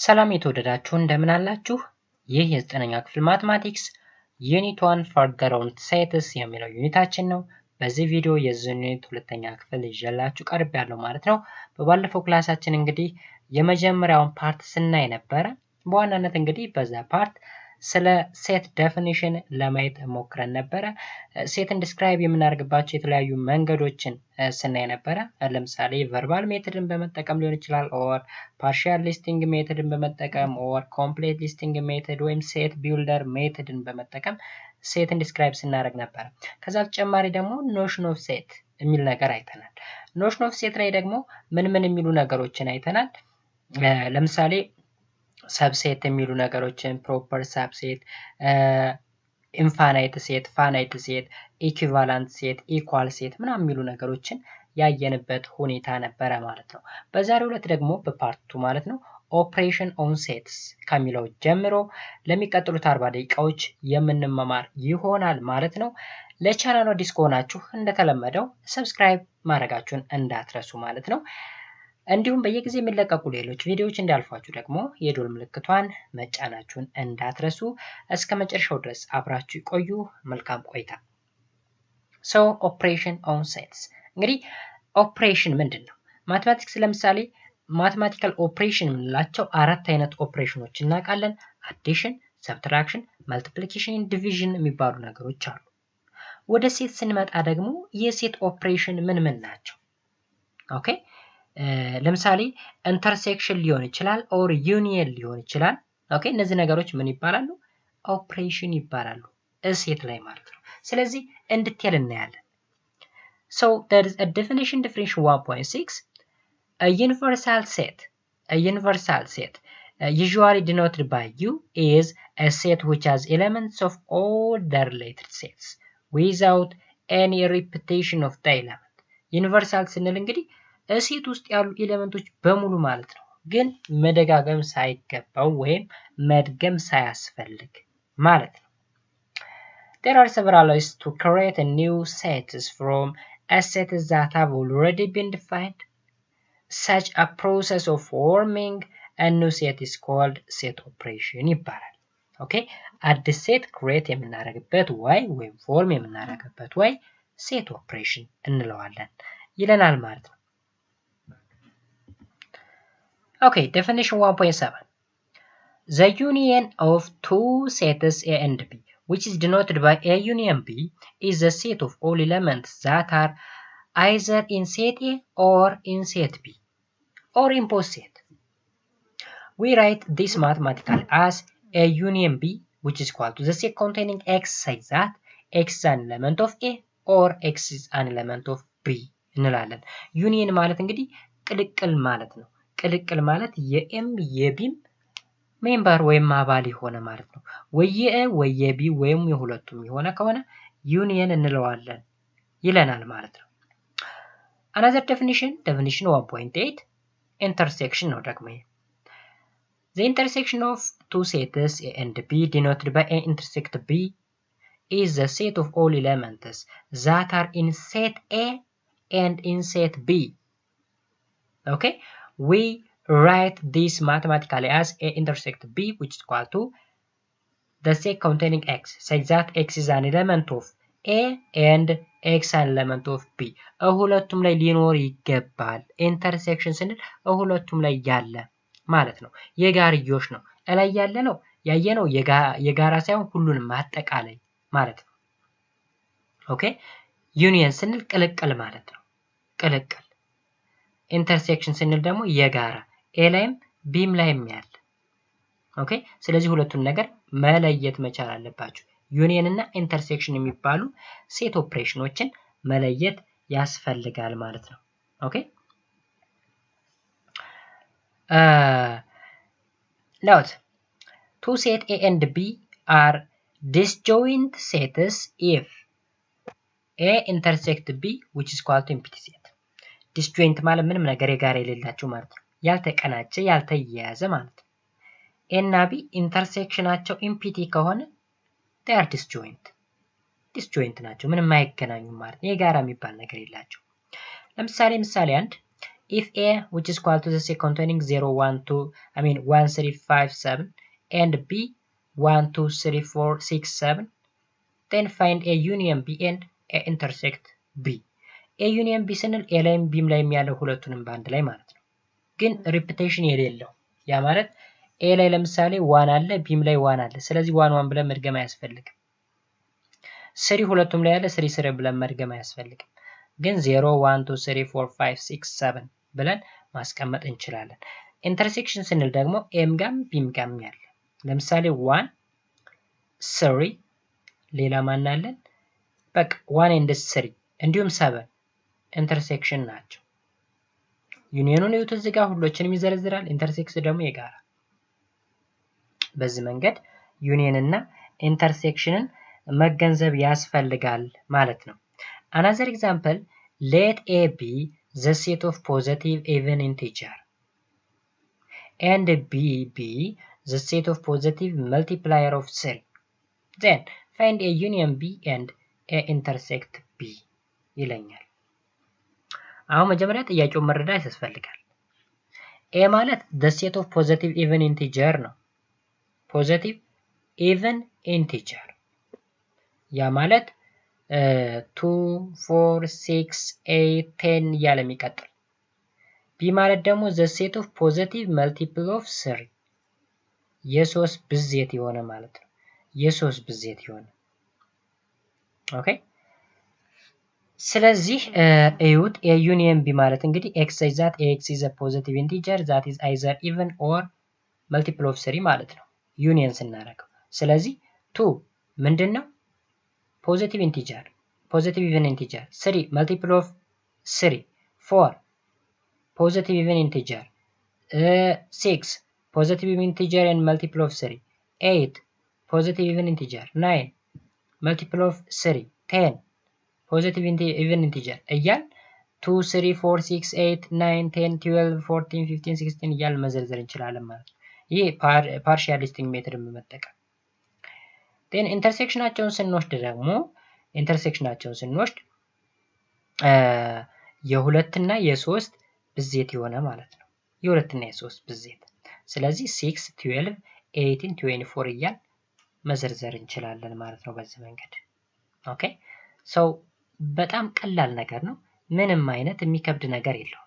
ሰላም የተወደዳችሁ እንደምን አላችሁ? ይህ የ9ኛ ክፍል ማትማቲክስ ዩኒት 1 ፈርደር ኦን ሴትስ የሚለው ዩኒታችን ነው። በዚህ ቪዲዮ የዚህ ዩኒት ሁለተኛ ክፍል ይዤላችሁ ቀርቤያለሁ ማለት ነው። በባለፈው ክላሳችን እንግዲህ የመጀመሪያውን ፓርት ስናይ ነበረ። በዋናነት እንግዲህ በዛ ፓርት ስለ ሴት ዴፊኒሽን ለማየት ሞክረን ነበረ። ሴትን ዲስክራይብ የምናደርግባቸው የተለያዩ መንገዶችን ስናይ ነበረ። ለምሳሌ ቨርባል ሜተድን በመጠቀም ሊሆን ይችላል፣ ኦር ፓርሻል ሊስቲንግ ሜተድን በመጠቀም ኦር ኮምፕሌት ሊስቲንግ ሜተድ ወይም ሴት ቢልደር ሜተድን በመጠቀም ሴትን ዲስክራይብ ስናደርግ ነበረ። ከዛ በተጨማሪ ደግሞ ኖሽን ኦፍ ሴት የሚል ነገር አይተናል። ኖሽን ኦፍ ሴት ላይ ደግሞ ምን የሚሉ ነገሮችን አይተናል። ለምሳሌ ሰብሴት የሚሉ ነገሮችን ፕሮፐር ሰብሴት፣ ኢንፋናይት ሴት፣ ፋናይት ሴት፣ ኢኩቫላንት ሴት፣ ኢኳል ሴት ምናምን የሚሉ ነገሮችን ያየንበት ሁኔታ ነበረ ማለት ነው። በዛሬው ዕለት ደግሞ በፓርቱ ማለት ነው ኦፕሬሽን ኦን ሴትስ ከሚለው ጀምሮ ለሚቀጥሉት 40 ደቂቃዎች የምንመማር ይሆናል ማለት ነው። ለቻናሉ አዲስ ከሆናችሁ እንደተለመደው ሰብስክራይብ ማድረጋችሁን እንዳትረሱ ማለት ነው። እንዲሁም በየጊዜ የሚለቀቁ ሌሎች ቪዲዮዎች እንዲያልፏችሁ ደግሞ የዶል ምልክቷን መጫናችሁን እንዳትረሱ። እስከ መጨረሻው ድረስ አብራችሁ ይቆዩ። መልካም ቆይታ። ኦፕሬሽን ኦን ሴትስ እንግዲህ ኦፕሬሽን ምንድን ነው? ማትማቲክስ ለምሳሌ ማትማቲካል ኦፕሬሽን የምንላቸው 4 አይነት ኦፕሬሽኖች እናውቃለን። አዲሽን፣ ሰብትራክሽን፣ መልቲፕሊኬሽን፣ ዲቪዥን የሚባሉ ነገሮች አሉ። ወደ ሴት ስንመጣ ደግሞ የሴት ኦፕሬሽን ምን ናቸው? ኦኬ ለምሳሌ ኢንተርሴክሽን ሊሆን ይችላል፣ ኦር ዩኒየን ሊሆን ይችላል። ኦኬ እነዚህ ነገሮች ምን ይባላሉ? ኦፕሬሽን ይባላሉ፣ ሴት ላይ ማለት ነው። ስለዚህ እንድትል እናያለን። there is a definition 1.6 a universal set usually denoted by U is a set which has elements of all the related sets without any repetition of the element. ዩኒቨርሳል ስንል እንግዲህ ሴት ውስጥ ያሉ ኤሌመንቶች በሙሉ ማለት ነው፣ ግን መደጋገም ሳይገባው ወይም መድገም ሳያስፈልግ ማለት ነው። There are several ways to create a new sets from a set that have already been defined. Such a process of forming a new set is called set operation ይባላል። ኦኬ አዲስ ሴት ክሬት የምናደርግበት ወይ ወይም ፎርም የምናደርግበት ወይ ሴት ኦፕሬሽን እንለዋለን ይለናል ማለት ነው። Okay, definition 1.7. The union of two sets A and B, which is denoted by A union B, is a set of all elements that are either in set A or in set B, or in both sets. We write this mathematically as A union B, which is equal to the set containing X such that X is an element of A or X is an element of B እንላለን። ዩኒየን ማለት እንግዲህ ቅልቅል ማለት ነው። ቅልቅል ማለት የኤም የቢም ሜምበር ወይም አባል የሆነ ማለት ነው። ወየ ወየ ቢ ወይም የሁለቱም የሆነ ከሆነ ዩኒየን እንለዋለን ይለናል ማለት ነው። another definition 1.8 intersection ነው ደግሞ። the intersection of two sets A and B denoted by A intersect B is the set of all elements that are in set A and in set B. Okay, we write this mathematically as A intersect B, which is equal to the set containing X such that X is an element of A and X an element of B. ሁለቱም ላይ ሊኖር ይገባል። ኢንተርሴክሽን ስንል ሁለቱም ላይ ያለ ማለት ነው። የጋርዮሽ ነው። ላይ ያለ ነው ያየነው የጋራ ሳይሆን ሁሉንም ማጠቃላይ ማለት ነው። ኦኬ ዩኒየን ስንል ቅልቅል ማለት ነው። ቅልቅል። ኢንተርሴክሽን ስንል ደግሞ የጋራ ኤ ላይም ቢም ላይም ያለ። ኦኬ ስለዚህ ሁለቱን ነገር መለየት መቻል አለባችሁ። ዩኒየን እና ኢንተርሴክሽን የሚባሉ ሴት ኦፕሬሽኖችን መለየት ያስፈልጋል ማለት ነው። ኦኬ note two set A and B are disjoint sets if A intersect B, which is called empty set. disjoint ማለት ምንም ነገር የጋራ የሌላቸው ማለት ነው። ያልተቀናጀ ያልተያያዘ ማለት ነው። ኤ እና ቢ ኢንተርሴክሽናቸው ኢምፒቲ ከሆነ they are disjoint ናቸው። ምንም አይገናኙም ማለት ነው። የጋራ የሚባል ነገር የላቸው። ለምሳሌ 1 if A which is equal to the set containing 0 1 2 1 3 5 7 and B 1 2 3 4 6 7 then find A union B and A intersect B. A union B ስንል A ላይም Bም ላይም ያለው ሁለቱንም በአንድ ላይ ማለት ነው። ግን ሪፒቴሽን የሌለው ያ ማለት A ላይ ለምሳሌ 1 አለ Bም ላይ 1 አለ። ስለዚህ 1 1 ብለን መድገም አያስፈልግም። 3 ሁለቱም ላይ ያለ 3 3 ብለን መድገም አያስፈልግም። ግን 0 1 2 3 4 5 6 7 ብለን ማስቀመጥ እንችላለን። ኢንተርሴክሽን ስንል ደግሞ ኤም ጋም ቢም ጋም ያለ ለምሳሌ 1 3 ሌላ ማን አለን? በቃ 1 and 3 እንዲሁም 7 ኢንተርሴክሽን ናቸው። ዩኒየኑን ይውት እዚህ ጋር ሁሎችንም ይዘረዝራል። ኢንተርሴክስ ደግሞ የጋራ በዚህ መንገድ ዩኒየን እና ኢንተርሴክሽንን መገንዘብ ያስፈልጋል ማለት ነው። Another example, let A be the set of positive even integer and B be the set of positive multiplier of 3. Then find A union B and A intersect B ይለኛል። አሁን መጀመሪያ ጥያቄውን መረዳት ያስፈልጋል። A ማለት the set of positive even integer ነው። positive even integer ያ ማለት 2 4 6 8 10 እያለ የሚቀጥል ቢ ማለት ደግሞ the set of positive multiple of 3 የሶስት ብዜት የሆነ ማለት ነው። የሶስት ብዜት የሆነ ኦኬ። ስለዚህ እዩት A union B ማለት እንግዲህ x is that x is a positive integer that is either even or multiple of 3 ማለት ነው ዩኒየን ስናደርገው። ስለዚህ 2 ምንድነው? positive integer positive even integer 3 multiple of 3 4 positive even integer 6 positive even integer and multiple of 3 8 positive even integer 9 multiple of 3 10 positive even integer እያል 2 3 4 6 8 9 10 12 14 15 16 እያል መዘርዘር እንችላለን ማለት ነው። ይሄ ፓርሻል ሊስቲንግ ሜተድ በመጠቀም then ኢንተርሴክሽናቸውን ስንወስድ ደግሞ ኢንተርሴክሽናቸውን ስንወስድ የሁለትና የሶስት ብዜት የሆነ ማለት ነው። የሁለትና የሶስት ብዜት ስለዚህ 6 12 18 24 እያል መዘርዘር እንችላለን ማለት ነው በዚህ መንገድ። ኦኬ ሶ በጣም ቀላል ነገር ነው። ምንም አይነት የሚከብድ ነገር የለውም።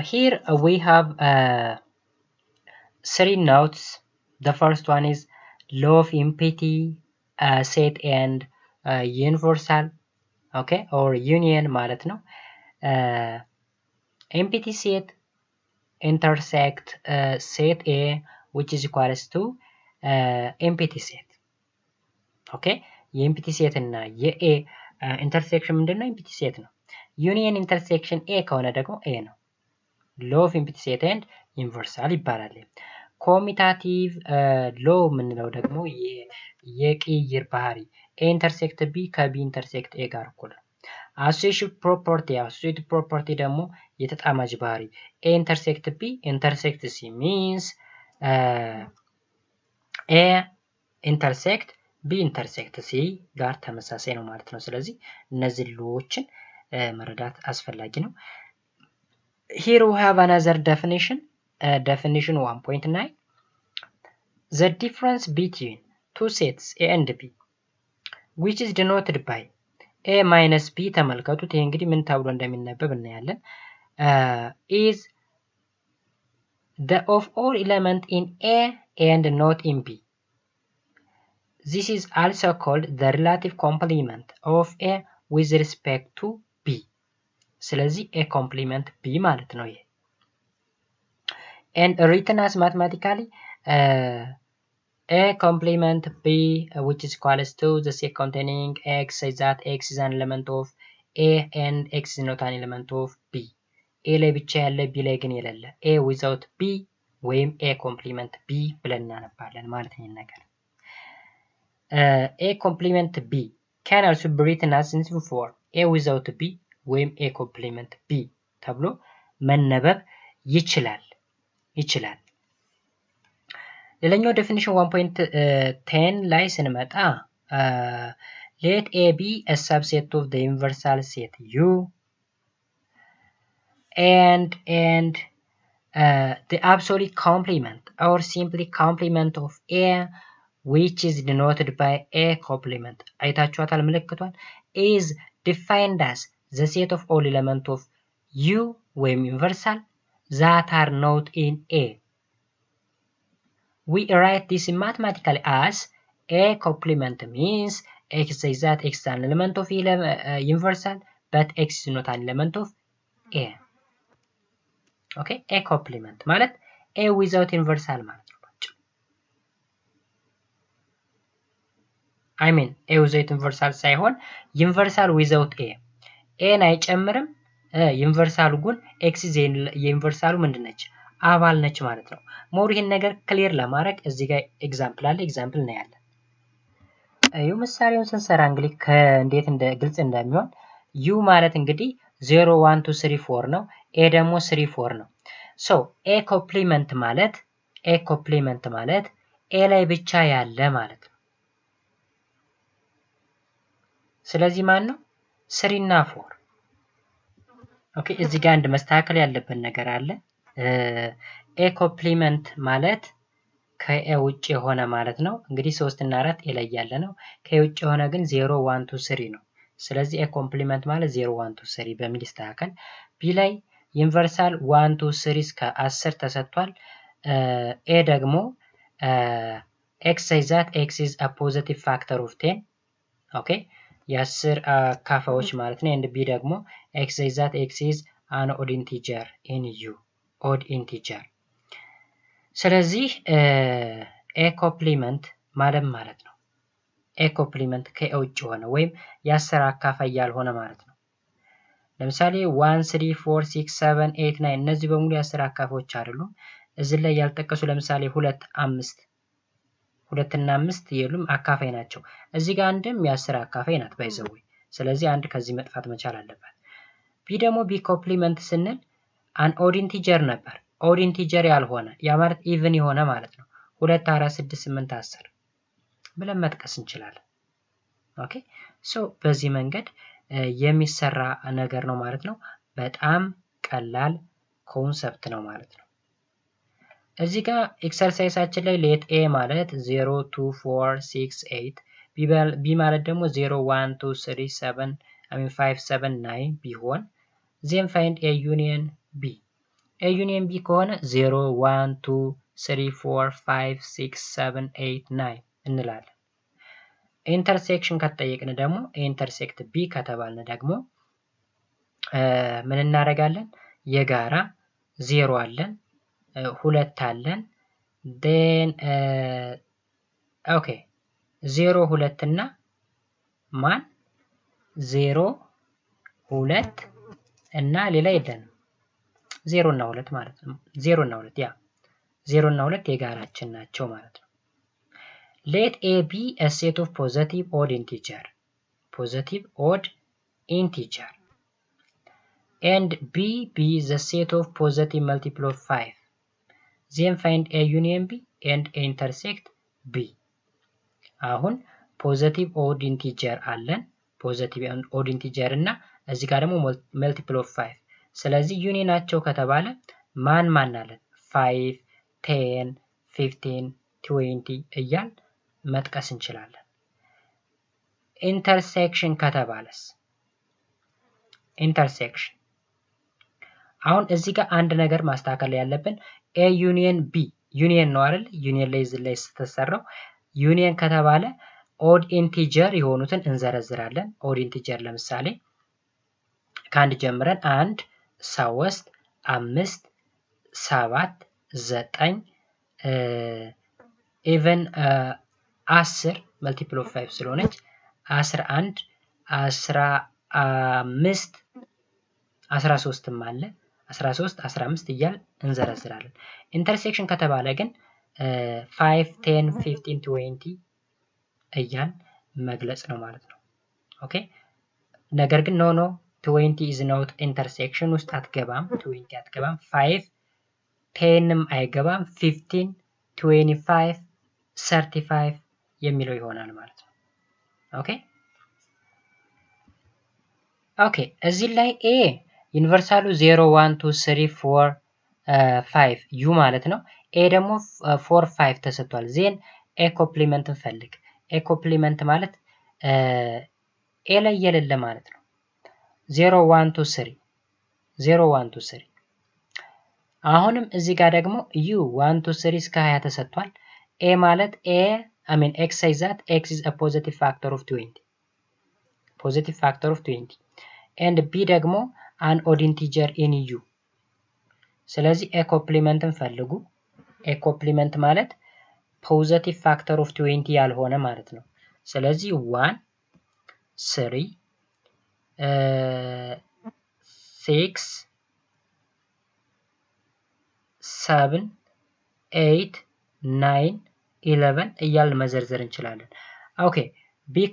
Here we have 3 notes. The first one is law of empty set and universal, okay, or union ማለት ነው። empty set intersect set A which is equals to empty set. okay የኤምፕቲ ሴት እና የኤ ኢንተርሴክሽን ምንድነው? ኤምፕቲ ሴት ነው። ዩኒየን ኢንተርሴክሽን ኤ ከሆነ ደግሞ ኤ ነው። ሎ ኦፍ ኤምፕቲ ሴት ኤንድ ዩኒቨርሳል ይባላል። ኮሚታቲቭ ሎ የምንለው ደግሞ የቅይር ባህሪ ኤ ኢንተርሴክት ቢ ከቢ ኢንተርሴክት ኤ ጋር እኩል ነው። አሶሲዬሽን ፕሮፐርቲ ደግሞ የተጣማጅ ባህሪ ኤ ኢንተርሴክት ቢ ኢንተርሴክት ሲ ሚንስ ኤ ኢንተርሴክት ቢ ኢንተርሴክት ሲ ጋር ተመሳሳይ ነው ማለት ነው። ስለዚህ እነዚህ ሎዎችን መረዳት አስፈላጊ ነው። Here we have another definition. Definition 1.9. The difference between two sets A and B, which is denoted by A minus B ተመልከቱት። ይሄ እንግዲህ ምን ተብሎ እንደሚነበብ እናያለን። Is the of all element in A and not in B. This is also called the relative complement of A with respect to B. ስለዚህ A complement B ማለት ነው ይሄ። And written as mathematically A complement B which is equals to the set containing X is that X is an element of A and X is not an element of B. A ላይ ብቻ ያለ B ላይ ግን የሌለ A without B ወይም A complement B ብለን እናነባለን ማለት ነው ነገር። A complement B can also be written as in form A without B ወይም A complement B ተብሎ መነበብ ይችላል። ሌላኛው ዴፊኒሽን 1.10 ላይ ስንመጣ let A be a subset of the universal set U and the absolute complement or simply complement of A, which is denoted by A complement, አይታችኋታል ምልክቷን, is defined as the set of all elements of U ወይም universal that are not in A. We write this mathematically as A complement means X is that X is an element of universal, but X is not an element of A. Okay, A complement ማለት A without universal ማለት ነው። I mean A without universal ሳይሆን universal without A ኤን አይጨምርም ዩኒቨርሳሉ ግን ኤክስ የዩኒቨርሳሉ ምንድነች አባል ነች ማለት ነው። ሞር ይሄን ነገር ክሊር ለማድረግ እዚህ ጋር ኤግዛምፕል አለ ኤግዛምፕል ነው ያለን። ዩ ምሳሌውን ስንሰራ እንግዲህ እንዴት ግልጽ እንደሚሆን ዩ ማለት እንግዲህ 0 1 2 3 4 ነው። ኤ ደግሞ 3 4 ነው። ሶ ኤ ኮምፕሊመንት ማለት ኤ ላይ ብቻ ያለ ማለት ነው። ስለዚህ ማን ነው 3 እና 4 ኦኬ እዚህ ጋር አንድ መስተካከል ያለበት ነገር አለ። ኤ ኮምፕሊመንት ማለት ከኤ ውጭ የሆነ ማለት ነው። እንግዲህ 3 እና 4 ኤ ላይ ያለ ነው። ከኤ ውጭ የሆነ ግን 0 1 2 3 ነው። ስለዚህ ኤ ኮምፕሊመንት ማለት 0 1 2 3 በሚል ይስተካከል። ቢ ላይ ዩኒቨርሳል 1 2 3 እስከ 10 ተሰጥቷል። ኤ ደግሞ ኤክስ ሳይዛት ኤክስ ኢዝ አ ፖዚቲቭ ፋክተር ኦፍ 10 ኦኬ የ10 አካፋዮች ማለት ነው። ኤንድ ቢ ደግሞ ኤክስ ሳይዛት ኤክስ ኢዝ አን ኦድ ኢንቲጀር ኢን ዩ ኦድ ኢንቲጀር። ስለዚህ ኤ ኮምፕሊመንት ማለት ነው ኤ ኮምፕሊመንት ከኤ ውጭ ሆነ ወይም የ10 አካፋይ ያልሆነ ማለት ነው። ለምሳሌ 1 3 4 6 7 8 9 እነዚህ በሙሉ የ10 አካፋዮች አይደሉም። እዚህ ላይ ያልተጠቀሱ ለምሳሌ 2 5 እና 5 የሉም አካፋይ ናቸው። እዚህ ጋር አንድም የ10 አካፋይ ናት ባይዘው። ስለዚህ አንድ ከዚህ መጥፋት መቻል አለበት። ቢ ደግሞ ቢ ኮምፕሊመንት ስንል አን ኦድ ኢንቲጀር ነበር። ኦድ ኢንቲጀር ያልሆነ ያ ማለት ኢቭን የሆነ ማለት ነው። 2 4 6 8 10 ብለን መጥቀስ እንችላለን። ኦኬ ሶ በዚህ መንገድ የሚሰራ ነገር ነው ማለት ነው። በጣም ቀላል ኮንሰፕት ነው ማለት ነው። እዚህ ጋር ኤክሰርሳይሳችን ላይ ሌት ኤ ማለት 0 2 4 6 8 ቢ ማለት ደግሞ 0 1 2 3 7 5 7 9 ቢሆን ዜን ፋይንድ ኤ ዩኒየን ቢ። ኤ ዩኒየን ቢ ከሆነ 0 1 2 3 4 5 6 7 8 9 እንላለን። ኢንተርሴክሽን ከተጠየቅን ደግሞ ኢንተርሴክት ቢ ከተባልን ደግሞ ምን እናደርጋለን? የጋራ 0 አለን 2 አለን ዴን ኦኬ 0 2 እና ማን 0 2 እና ሌላ የለንም 0 እና 2 ማለት ነው። 0 እና 2 ያ 0 እና 2 የጋራችን ናቸው ማለት ነው። Let A be a set of positive odd integer and B be the set of positive multiple of 5. Then find A union B and A intersect B. አሁን ፖዚቲቭ ኦድ ኢንቲጀር አለን ፖዚቲቭ ኦድ ኢንቲጀር እና እዚህ ጋር ደግሞ መልቲፕል ኦፍ 5። ስለዚህ ዩኒየናቸው ከተባለ ማን አለን 5 10 15 20 እያል መጥቀስ እንችላለን። ኢንተርሴክሽን ከተባለስ ኢንተርሴክሽን አሁን እዚህ ጋር አንድ ነገር ማስተካከል ያለብን ኤ ዩኒየን ቢ ዩኒየን ነው አይደል? ዩኒየን ላይ ዝላይ ተሰራው ዩኒየን ከተባለ ኦድ ኢንቲጀር የሆኑትን እንዘረዝራለን። ኦድ ኢንቲጀር ለምሳሌ ከአንድ ጀምረን 1 3 5 7 9 ኢቨን 10 መልቲፕል ኦፍ 5 ስለሆነች 11 15 13ም አለ 13 15 እያል እንዘረዝራለን። ኢንተርሴክሽን ከተባለ ግን 5 10 15 20 እያል መግለጽ ነው ማለት ነው። ኦኬ ነገር ግን ኖ 20 is not intersection ውስጥ አትገባም 20 አትገባም 5 10ም አይገባም 15 25 35 የሚለው ይሆናል ማለት ነው። ኦኬ እዚህ ላይ ኤ ዩኒቨርሳሉ 0 1 2 3 4 5 ዩ ማለት ነው። ኤ ደግሞ 4 5 ተሰጥቷል። ዜን ኤ ኮምፕሊመንት እንፈልግ። ኤ ኮምፕሊመንት ማለት ኤ ላይ የሌለ ማለት ነው። 0 1 2 3 0 1 2 3 አሁንም እዚህ ጋር ደግሞ ዩ 1 2 3 እስከ 20 ተሰጥቷል። ኤ ማለት x says that x is a positive factor of 20 positive factor of 20 and b ደግሞ an odd integer in u ስለዚህ ኤ ኮምፕሊመንትን ፈልጉ። ኤ ኮምፕሊመንት ማለት ፖዚቲቭ ፋክተር ኦፍ 20 ያልሆነ ማለት ነው። ስለዚህ 1 3 6 7 8 9 11 እያልን መዘርዘር እንችላለን። ኦኬ ቢ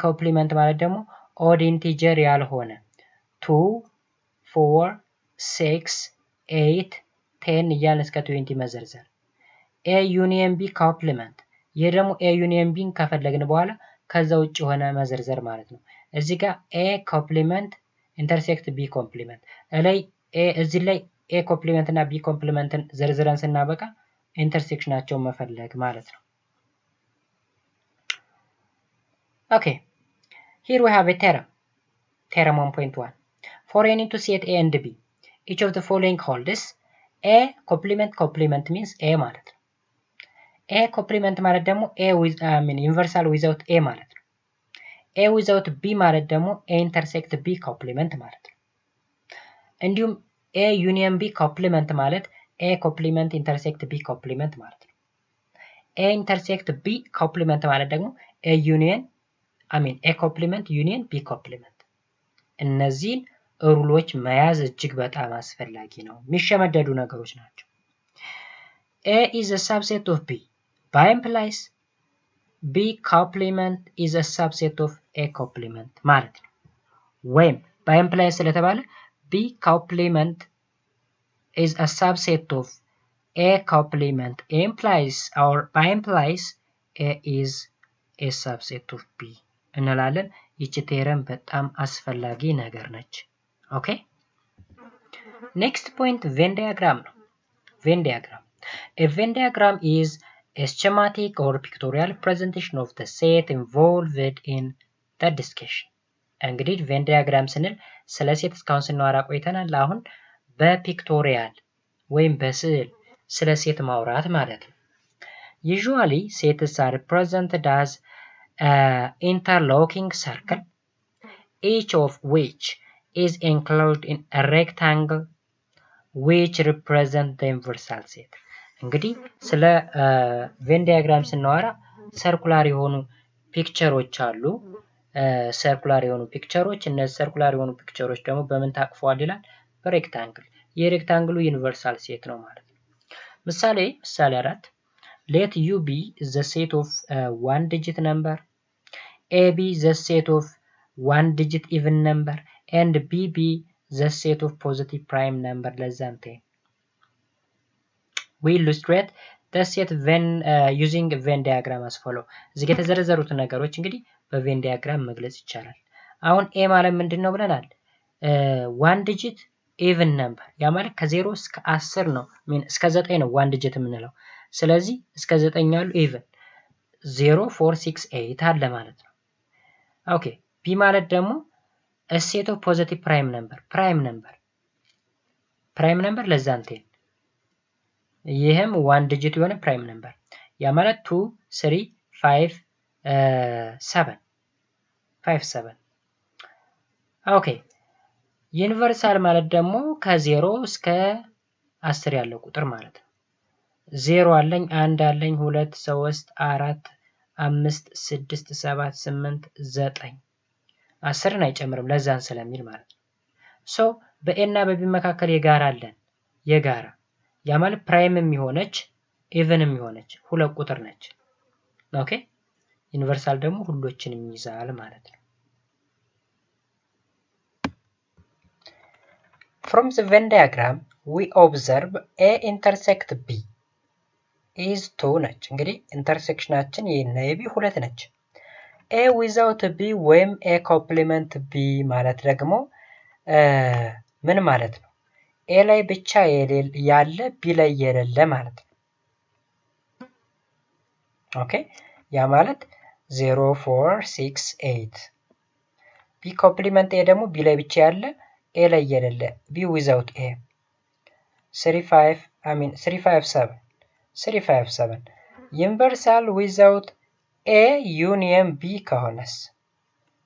ኮምፕሊመንት ማለት ደግሞ ኦድ ኢንቲጀር ያልሆነ 2 4 6 8 10 እያልን እስከ 20 መዘርዘር። ኤ ዩኒየን ቢ ኮምፕሊመንት ይህ ደግሞ ኤ ዩኒየን ቢን ከፈለግን በኋላ ከዛ ውጭ የሆነ መዘርዘር ማለት ነው። እዚህ ጋር ኤ ኮምፕሊመንት ኢንተርሴክት ቢ ኮምፕሊመንት እዚህ ላይ ኤ ኮምፕሊመንት እና ቢ ኮምፕሊመንትን ዘርዝረን ስናበቃ ኢንተርሴክሽናቸውን መፈለግ ማለት ነው። ኦኬ here we have a theorem 1.1 for any to set a and b each of the following holds a complement means a ማለት ነው። a complement ማለት ደግሞ a with universal without a ማለት ነው። a without b ማለት ደግሞ a intersect b complement ማለት ነው። እንዲሁም a union b complement ማለት a complement intersect b complement ማለት ነው። a intersect b complement ማለት ደግሞ a union a complement union b complement እነዚህን ሩሎች መያዝ እጅግ በጣም አስፈላጊ ነው። የሚሸመደዱ ነገሮች ናቸው። a is a subset of b by implies b complement is a subset of a complement ማለት ነው። ወይም by implies ስለተባለ b complement is a subset of a complement implies or by implies a is a subset of b እንላለን። ይቺ ቴረም በጣም አስፈላጊ ነገር ነች። ኦኬ ኔክስት ፖይንት ቬን ዳያግራም ነው። ቬን ዳያግራም a Venn diagram is a schematic or pictorial representation of the set involved in the discussion እንግዲህ ቬን ዳያግራም ስንል ስለ ሴት እስካሁን ስናወራ ቆይተናል። አሁን በፒክቶሪያል ወይም በስዕል ስለ ሴት ማውራት ማለት ነው። usually sets are represented as interlocking circle each of which is included in a rectangle which represent the universal set እንግዲህ ስለ ቬን ዳያግራም ስናወራ ሰርኩላር የሆኑ ፒክቸሮች አሉ። ሰርኩላር የሆኑ ፒክቸሮች እነዚህ ሰርኩላር የሆኑ ፒክቸሮች ደግሞ በምን ታቅፈዋል ይላል? በሬክታንግል። የሬክታንግሉ ዩኒቨርሳል ሴት ነው ማለት ነው። ምሳሌ 4 let u be the set of one digit number, a be the set of one digit even number and b be the set of positive prime number less than 10. We illustrate the set when using Venn diagram as follow. እዚህ ጋር የተዘረዘሩት ነገሮች እንግዲህ በቬን ዲያግራም መግለጽ ይቻላል። አሁን ኤ ማለት ምንድነው ብለናል? ዋን ዲጂት ኢቭን ነምበር ያ ማለት ከ0 እስከ 10 ነው እስከ 9 ነው ዋን ዲጂት የምንለው። ስለዚህ እስከ 9 ያሉ ኢቭን 0 4 6 8 አለ ማለት ነው። ኦኬ ቢ ማለት ደግሞ a set of positive prime number less than 10 ይሄም ዋን ዲጂት የሆነ ፕራይም ነምበር ያ ማለት 2 3 5 7 ኦኬ ዩኒቨርሳል ማለት ደግሞ ከ0 እስከ 10 ያለው ቁጥር ማለት ነው። 0 አለኝ 1 አለኝ 2 3 4 5 6 7 8 9 10ን አይጨምርም ለዛን ስለሚል ማለት ነው። ሶ በኤ እና በቢ መካከል የጋራ አለን የጋራ ያ ማለት ፕራይም የሚሆነች ኢቭን የሚሆነች ሁለት ቁጥር ነች። ኦኬ ዩኒቨርሳል ደግሞ ሁሎችንም ይይዛል ማለት ነው። From the Venn diagram we observe A intersect B is 2 ነች። እንግዲህ ኢንተርሴክሽናችን የና የቢ ሁለት ነች። A without B ወይም A complement B ማለት ደግሞ ምን ማለት ነው? ኤ ላይ ብቻ ያለ ቢ ላይ የሌለ ማለት ነው። ኦኬ ያ ማለት 0 4 6 8 ቢ ኮምፕሊመንት ኤ ደግሞ ቢ ላይ ብቻ ያለ ኤ ላይ የሌለ ቢ ዊዛውት ኤ 3 5 7 ዩኒቨርሳል ዊዛውት ኤ ዩኒየን ቢ ከሆነስ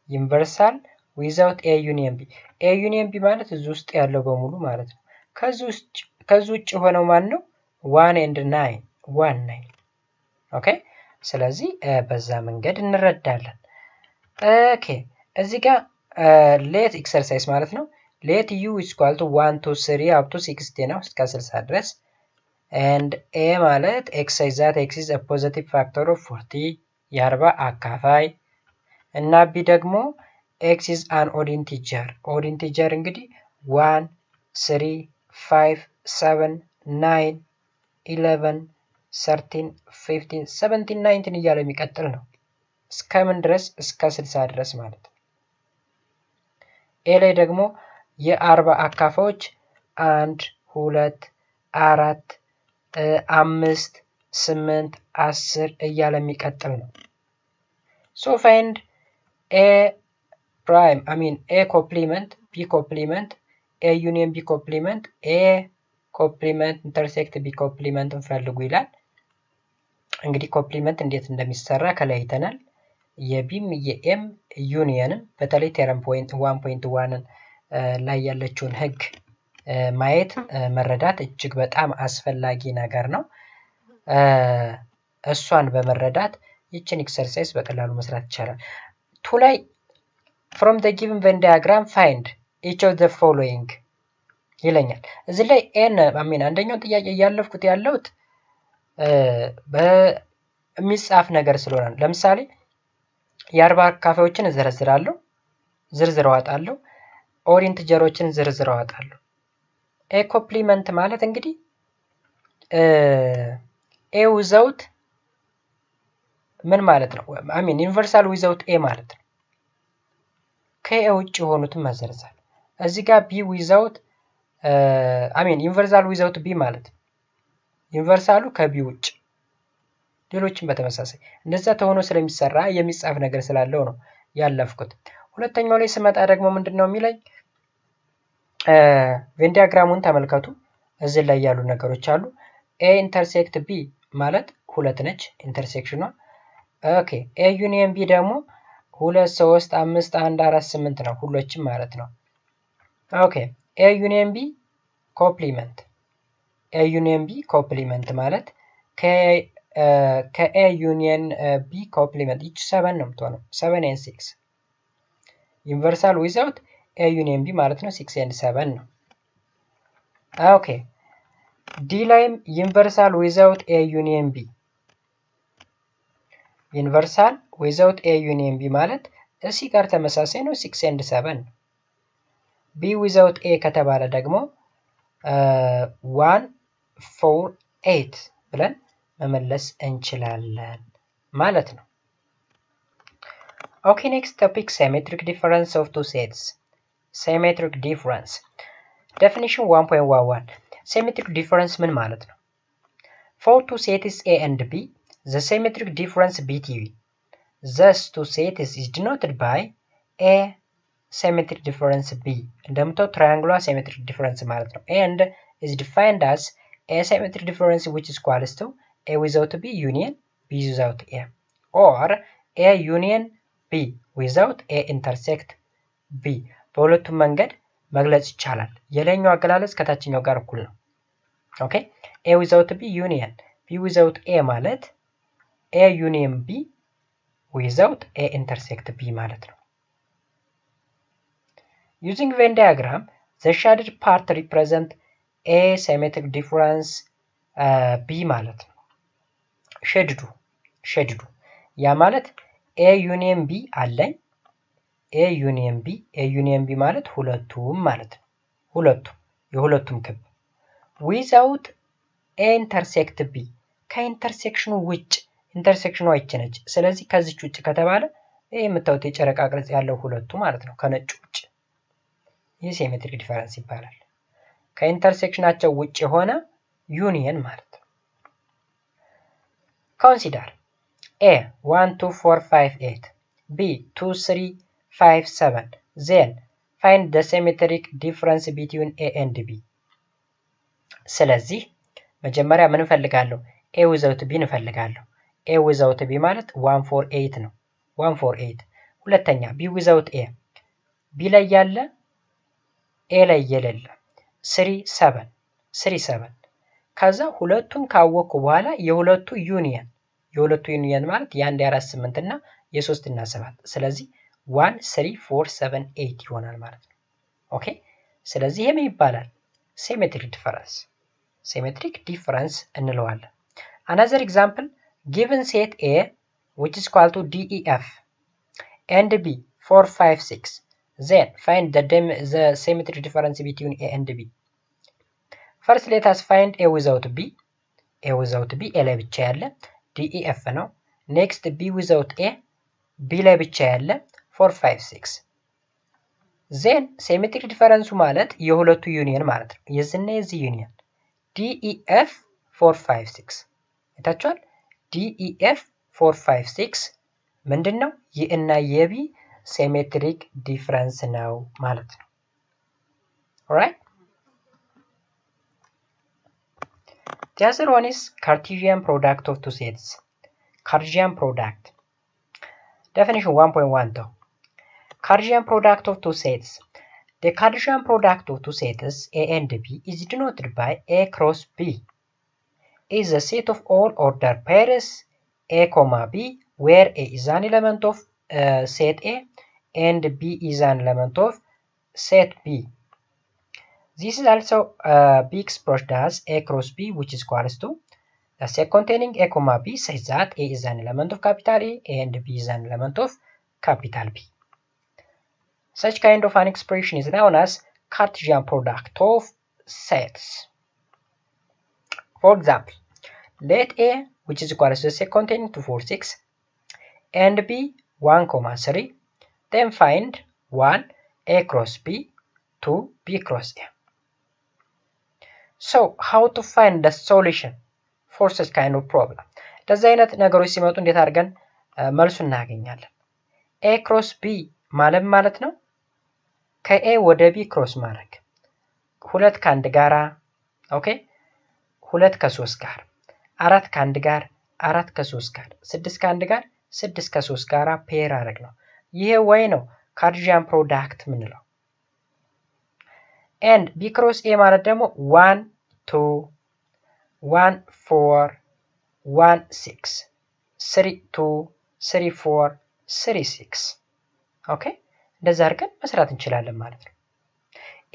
ዩኒቨርሳል ዊዛውት ኤ ዩኒየን ቢ ኤ ዩኒየን ቢ ማለት እዚህ ውስጥ ያለው በሙሉ ማለት ነው። ከዚህ ውጭ ሆነው ማን ነው? 1 and 9 1 9 ኦኬ ስለዚህ በዛ መንገድ እንረዳለን። ኦኬ እዚህ ጋር ሌት ኤክሰርሳይዝ ማለት ነው። ሌት ዩ ኢዝ ኢኳል ቱ 1 2 3 አፕ ቱ 60 ነው እስከ 60 ድረስ and a ማለት x is that x is a positive factor of 40 የ40 አካፋይ እና b ደግሞ x is an odd integer እንግዲህ 1 3 5 7 9 11 13 15 17 19 እያለ የሚቀጥል ነው። እስከምን ድረስ? እስከ 60 ድረስ ማለት ነው። ኤ ላይ ደግሞ የ40 አካፋዮች 1 2 4 5 8 10 እያለ የሚቀጥል ነው። ሶ ፋይንድ ኤ ፕራይም ኤ ኮምፕሊመንት ቢ ኮምፕሊመንት ኤ ዩኒየን ቢ ኮምፕሊመንት ኤ ኮምፕሊመንት ኢንተርሴክት ቢ ኮምፕሊመንት እንፈልጉ ይላል። እንግዲህ ኮምፕሊመንት እንዴት እንደሚሰራ ከላይ አይተናል። የቢም የኤም ዩኒየንን በተለይ ቴረም ፖይንት 1.1 ላይ ያለችውን ህግ ማየት መረዳት እጅግ በጣም አስፈላጊ ነገር ነው። እሷን በመረዳት ይችን ኤክሰርሳይዝ በቀላሉ መስራት ይቻላል። ቱ ላይ from the given Venn diagram find each of the following ይለኛል። እዚህ ላይ ኤን አንደኛውን ጥያቄ እያለፍኩት ያለሁት በሚጻፍ ነገር ስለሆነ ነው። ለምሳሌ የ40 አካፋዮችን እዘረዝራለሁ፣ ዝርዝር አወጣለሁ፣ ኦድ ኢንቲጀሮችን ዝርዝር አወጣለሁ። ኤ ኮምፕሊመንት ማለት እንግዲህ ኤ ዊዛውት ምን ማለት ነው? ዩኒቨርሳል ዊዛውት ኤ ማለት ነው። ከኤ ውጭ የሆኑትን መዘርዘር። እዚህ ጋር ቢ ዊዛውት ዩኒቨርሳል ዊዛውት ቢ ማለት ነው። ዩኒቨርሳሉ ከቢ ውጭ ሌሎችን በተመሳሳይ እንደዛ ተሆኖ ስለሚሰራ የሚጻፍ ነገር ስላለው ነው ያለፍኩት። ሁለተኛው ላይ ስመጣ ደግሞ ምንድነው የሚለኝ? ቬን ዲያግራሙን ተመልከቱ። እዚህ ላይ ያሉ ነገሮች አሉ። ኤ ኢንተርሴክት ቢ ማለት 2 ነች ኢንተርሴክሽኗ። ኦኬ ኤ ዩኒየን ቢ ደግሞ 2 3 5 1 4 8 ነው ሁሎችም ማለት ነው። ኦኬ ኤ ዩኒየን ቢ ኮምፕሊመንት ኤ ዩኒየን ቢ ኮምፕሊመንት ማለት ከኤ ዩኒየን ቢ ኮምፕሊመንት ይች 7 ነው የምትሆነው 7 and 6 ዩኒቨርሳል ዊዛውት ኤ ዩኒየን ቢ ማለት ነው 6 and 7 ነው። ኦኬ ዲ ላይም ዩኒቨርሳል ዊዛውት ኤ ዩኒየን ቢ ዩኒቨርሳል ዊዛውት ኤ ዩኒየን ቢ ማለት እዚህ ጋር ተመሳሳይ ነው 6 and 7 ነው። ቢ ዊዛውት ኤ ከተባለ ደግሞ 1 4 8 ብለን መመለስ እንችላለን ማለት ነው። ኦኬ ኔክስት ቶፒክ ሲሜትሪክ ዲፈረንስ ኦፍ ቱ ሴትስ። ሲሜትሪክ ዲፈረንስ ዴፊኒሽን 1.11 ሲሜትሪክ ዲፈረንስ ምን ማለት ነው? ፎር ቱ ሴትስ ኤ ኤንድ ቢ ዘ ሲሜትሪክ ዲፈረንስ ቢትዊን ዘስ ቱ ሴትስ ኢዝ ዲኖትድ ባይ ኤ ሲሜትሪክ ዲፈረንስ ቢ እንደምታው ትራያንጉላር ሲሜትሪክ ዲፈረንስ ማለት ነው። ኤንድ ኢዝ ዲፋይንድ አስ ኤ ሲሜትሪክ ዲፈረንስ which is equals to a without b union b without a or a union b without a intersect b በሁለቱም መንገድ መግለጽ ይቻላል። የላይኛው አገላለጽ ከታችኛው ጋር እኩል ነው። ኦኬ a without b union b without a ማለት a union b without a intersect b ማለት ነው። using Venn diagram the shaded part represent a symmetric difference b ማለት ነው። ሼድዱ ያ ማለት a union b አለኝ a union b ማለት ሁለቱም ማለት ነው። የሁለቱም ክብ without a intersect b ከኢንተርሴክሽኑ ውጭ ኢንተርሴክሽኑ አይችነች። ስለዚህ ከዚች ውጭ ከተባለ ይሄ የምታዩት የጨረቃ ቅርጽ ያለው ሁለቱ ማለት ነው ከነጭ ውጭ ይህ ሲሜትሪክ ዲፈረንስ ይባላል። ከኢንተርሴክሽናቸው ውጭ የሆነ ዩኒየን ማለት ነው። ኮንሲደር A 1 2 4 5 8 B 2 3 5 7 then find the symmetric difference between A and B። ስለዚህ መጀመሪያ ምን እንፈልጋለሁ? A without B እንፈልጋለሁ። A without B ማለት 1 4 8 ነው። 1 4 8 ሁለተኛ B without A B ላይ ያለ A ላይ የሌለ 3 7 3 7 ከዛ ሁለቱን ካወቅኩ በኋላ የሁለቱ ዩኒየን ማለት የ1 4 8 እና የ3 እና 7 ስለዚህ 1 3 4 7 8 ይሆናል ማለት ነው። ኦኬ ስለዚህ ይሄ ይባላል ሲሜትሪክ ዲፈረንስ እንለዋለን። another example given set A which is equal to DEF and B 4 5 6 then find the symmetric difference between A and B. first let us find A without B A ላይ ብቻ ያለ DEF ነው። next B without A B ላይ ብቻ ያለ 4 5 6 then symmetric difference ማለት የሁለቱ ዩኒየን ማለት ነው። የዚህና የዚህ ዩኒየን DEF 4 5 6 እታችኋል። DEF 4 5 6 ምንድነው? የእና የቢ ሲሜትሪክ ዲፈረንስ ነው ማለት ነው። alright the other one is Cartesian product of two sets. Cartesian product definition 1.1 though. Cartesian product of two sets. The Cartesian product of two sets A and B is denoted by A cross B. Is a set of all ordered pairs A, B where A is an element of set A and B is an element of set B. This is also B expressed as A cross B, which is equals to the set containing A, B such that A is an element of capital A and B is an element of capital B. Such kind of an expression is known as Cartesian product of sets. For example, let A, which is equal to the set containing 2 4 6 and B 1, 3, then find 1 A cross B 2 B cross A. So how to find the solution for such kind of problem? ለዚህ አይነት ነገሮች ሲመጡ እንዴት አድርገን መልሱ እናገኛለን? A cross B ማለት ነው ከA ወደ B ክሮስ ማድረግ 2 ከ1 ጋራ ኦኬ 2 ከ3 ጋር 4 ከ1 ጋር 4 ከ3 ጋር 6 ከ1 ጋር 6 ከ3 ጋራ ፔር አድርግ ነው። ይሄ ወይ ነው ካርቴዥያን ፕሮዳክት ምንለው። and B cross A ማለት ደግሞ 1 2 1 4 1 6 3 2 3 4 3 6 ኦኬ እንደዛ አድርገን መስራት እንችላለን ማለት ነው።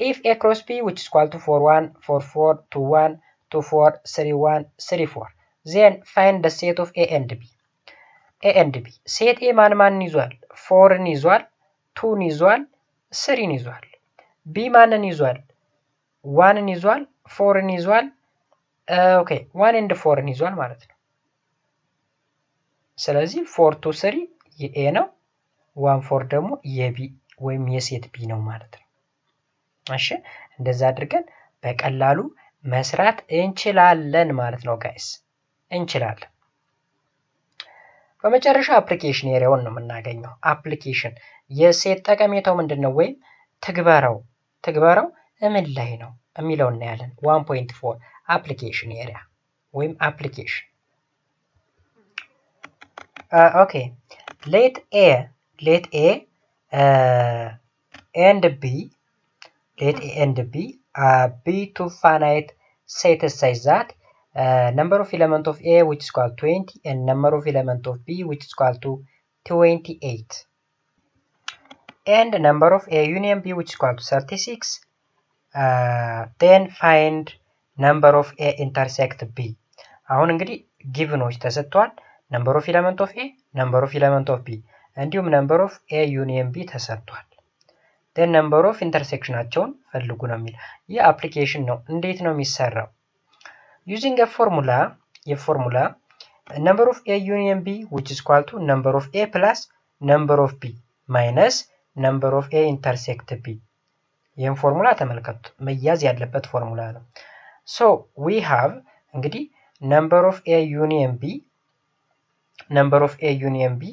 if A cross B which is equal to 4 1 4 4 2 1 2 4 3 1 3 4 then find the set of A and B. A and B set A ማንን ይዟል? 4ን ይዟል 2ን ይዟል 3ን ይዟል። B ማንን ይዟል? 1ን ይዟል 4ን ይዟል ኦኬ 1 and 4ን ይዟል ማለት ነው። ስለዚህ 4 2 3 የኤ ነው 1 4 ደግሞ የቢ ወይም የሴት ቢ ነው ማለት ነው። እሺ እንደዛ አድርገን በቀላሉ መስራት እንችላለን ማለት ነው ጋይስ እንችላለን። በመጨረሻ አፕሊኬሽን ኤሪያውን ነው የምናገኘው። አፕሊኬሽን የሴት ጠቀሜታው ምንድነው ወይም ትግበራው ምን ላይ ነው የሚለው እናያለን። 1.4 አፕሊኬሽን ኤሪያ ወይም አፕሊኬሽን ኦኬ let A and B be two finite sets such that number of element of A which is equal to 20 and number of element of B which is equal to 28 and number of A union B which is equal to 36 then find number of A intersect B. አሁን እንግዲህ ጊቭኖች ተሰጥቷል። number of element of A number of element of B እንዲሁም number of A union B ተሰጥቷል። then number of intersectionናቸውን ፈልጉ ነው የሚል። ይህ አፕሊኬሽን ነው። እንዴት ነው የሚሰራው? using a formula number of A union B which is equal to number of A plus number of B minus number of A intersect B ይህን ፎርሙላ ተመልከቱ። መያዝ ያለበት ፎርሙላ ነው። ሶ ዊ ሃቭ እንግዲህ ነምበር ኦፍ ኤ ዩኒየን ቢ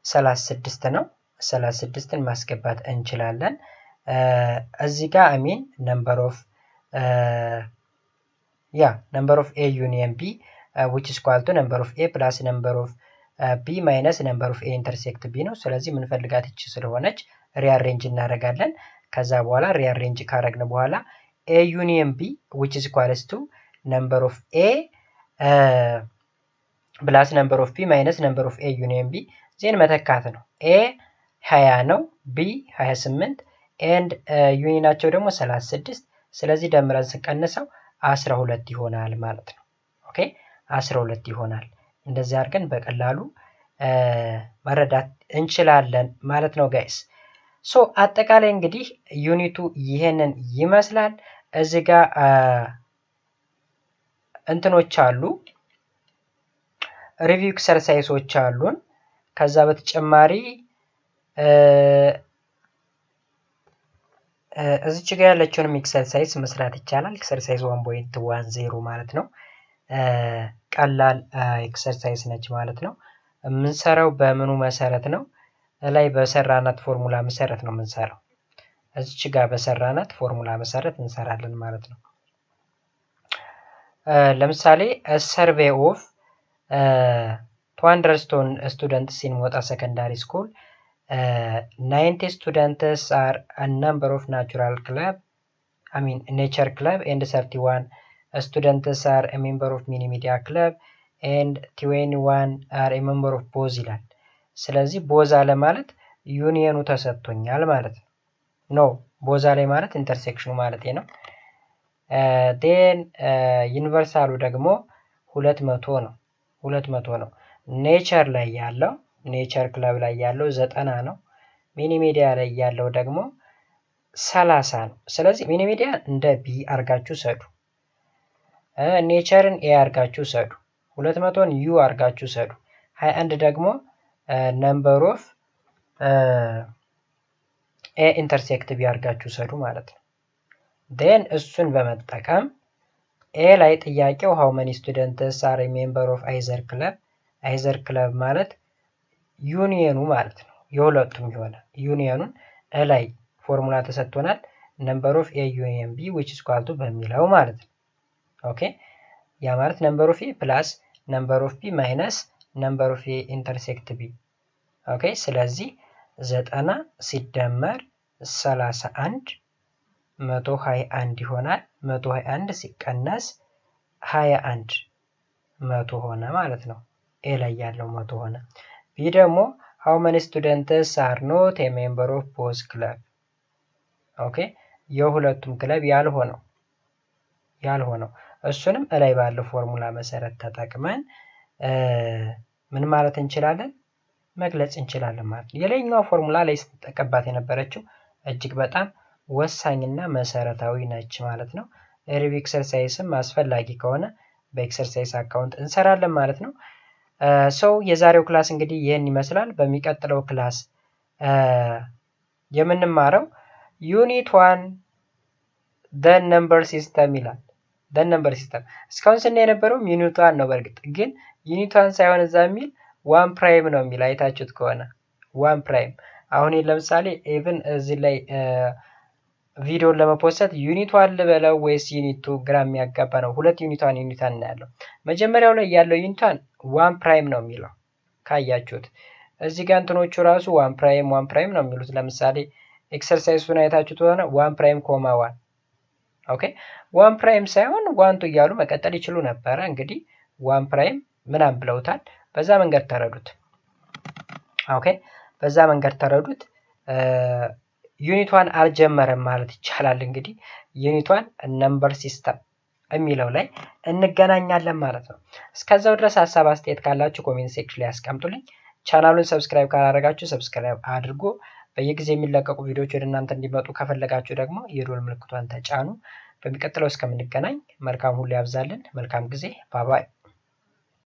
36 ነው። 36ን ማስገባት እንችላለን። እዚህ ጋር አሚን ነምበር ኦፍ ኤ ዩኒየን ቢ which is equal to number of a plus number of b minus number of a intersect b ነው። ስለዚህ የምንፈልጋት እቺ ስለሆነች ሪአሬንጅ እናደርጋለን። ከዛ በኋላ ሪአሬንጅ ካረግን በኋላ a union b which is equals to number of a plus number of b minus number of a union b ዜን መተካት ነው። a 20 ነው፣ b 28 and ዩኒናቸው ደግሞ 36። ስለዚህ ደምረን ስንቀንሰው 12 ይሆናል ማለት ነው። ኦኬ 12 ይሆናል። እንደዚህ አድርገን በቀላሉ መረዳት እንችላለን ማለት ነው ጋይስ። ሶ አጠቃላይ እንግዲህ ዩኒቱ ይሄንን ይመስላል። እዚህ ጋር እንትኖች አሉ፣ ሪቪው ኤክሰርሳይሶች አሉን። ከዛ በተጨማሪ እዚች ጋር ያለችውን ኤክሰርሳይዝ መስራት ይቻላል። ኤክሰርሳይዝ 1.10 ማለት ነው። ቀላል ኤክሰርሳይዝ ነች ማለት ነው። የምንሰራው በምኑ መሰረት ነው? ላይ በሰራናት ፎርሙላ መሰረት ነው የምንሰራው። እዚች ጋር በሰራናት ፎርሙላ መሰረት እንሰራለን ማለት ነው። ለምሳሌ survey of 200 students in Mota Secondary School. 90 students are a member of nature club and 31 students are a member of mini media club and 21 are a member of both ይላል። ስለዚህ ቦዛ ለማለት ዩኒየኑ ተሰጥቶኛል ማለት ነው። ኖ ቦዛ ላይ ማለት ኢንተርሴክሽኑ ማለት ነው። ዴን ዩኒቨርሳሉ ደግሞ 200 ነው። 200 ነው። ኔቸር ላይ ያለው ኔቸር ክለብ ላይ ያለው 90 ነው። ሚኒ ሚዲያ ላይ ያለው ደግሞ 30 ነው። ስለዚህ ሚኒ ሚዲያ እንደ ቢ አርጋችሁ ሰዱ። ኔቸርን ኤ አርጋችሁ ሰዱ። 200ን ዩ አርጋችሁ ሰዱ። 21 ደግሞ ነምበር ኦፍ ኤ ኢንተርሴክት ቢ አርጋችሁ ሰዱ ማለት ነው። ዴን እሱን በመጠቀም ኤ ላይ ጥያቄው how many students are a member of either club አይዘር ክለብ ማለት ዩኒየኑ ማለት ነው። የሁለቱም የሆነ ዩኒየኑን ላይ ፎርሙላ ተሰጥቶናል። ነምበር ኦፍ ኤ ዩኒየን ቢ which is equal to በሚለው ማለት ነው። ኦኬ ያ ማለት ነምበር ኦፍ ኤ ፕላስ ነምበር ኦፍ ቢ ማይነስ ነምበር ኦፍ ኤ ኢንተርሴክት ቢ። ኦኬ ስለዚህ 90 ሲደመር 31 121 ይሆናል። 121 ሲቀነስ 21 100 ሆነ ማለት ነው። ኤ ላይ ያለው 100 ሆነ። ቢ ደግሞ how many students are not a member of both club ኦኬ የሁለቱም ክለብ ያልሆነው እሱንም ላይ ባለው ፎርሙላ መሰረት ተጠቅመን ምን ማለት እንችላለን? መግለጽ እንችላለን ማለት ነው። የላይኛው ፎርሙላ ላይ ስትጠቀባት የነበረችው እጅግ በጣም ወሳኝና መሰረታዊ ነች ማለት ነው። ሪቪው ኤክሰርሳይስም አስፈላጊ ከሆነ በኤክሰርሳይስ አካውንት እንሰራለን ማለት ነው። ሰው የዛሬው ክላስ እንግዲህ ይህን ይመስላል። በሚቀጥለው ክላስ የምንማረው ዩኒት 1 the number system ይላል። the number system እስካሁን ስናይ የነበረው ዩኒት 1 ነው። በእርግጥ ግን ዩኒት 1 ሳይሆን እዛ የሚል 1 ፕራይም ነው የሚል አይታችሁት ከሆነ 1 ፕራይም። አሁን ለምሳሌ ኢቭን እዚህ ላይ ቪዲዮን ለመፖስት ዩኒት 1 ልበለው ወይስ ዩኒት 2 ግራ የሚያጋባ ነው። ሁለት ዩኒት 1 እናያለው። መጀመሪያው ላይ ያለው ዩኒት 1 ፕራይም ነው የሚለው ካያችሁት። እዚህ ጋር እንትኖቹ ራሱ 1 ፕራይም ነው የሚሉት። ለምሳሌ ኤክሰርሳይሱን አይታችሁት ሆነ 1 ፕራይም ኮማ 1 ኦኬ 1 ፕራይም ሳይሆን 1 እያሉ መቀጠል ይችሉ ነበር። እንግዲህ 1 ፕራይም ምናምን ብለውታል። በዛ መንገድ ተረዱት። ኦኬ በዛ መንገድ ተረዱት። ዩኒት 1 አልጀመረም ማለት ይቻላል። እንግዲህ ዩኒት 1 ነምበር ሲስተም የሚለው ላይ እንገናኛለን ማለት ነው። እስከዛው ድረስ ሐሳብ አስተያየት ካላችሁ ኮሜንት ሴክሽን ላይ አስቀምጡልኝ። ቻናሉን ሰብስክራይብ ካላደረጋችሁ ሰብስክራይብ አድርጉ። በየጊዜው የሚለቀቁ ቪዲዮዎች ወደ እናንተ እንዲመጡ ከፈለጋችሁ ደግሞ የደወል ምልክቷን ተጫኑ። በሚቀጥለው እስከምንገናኝ መልካም ሁሉ ያብዛልን። መልካም ጊዜ። ባባይ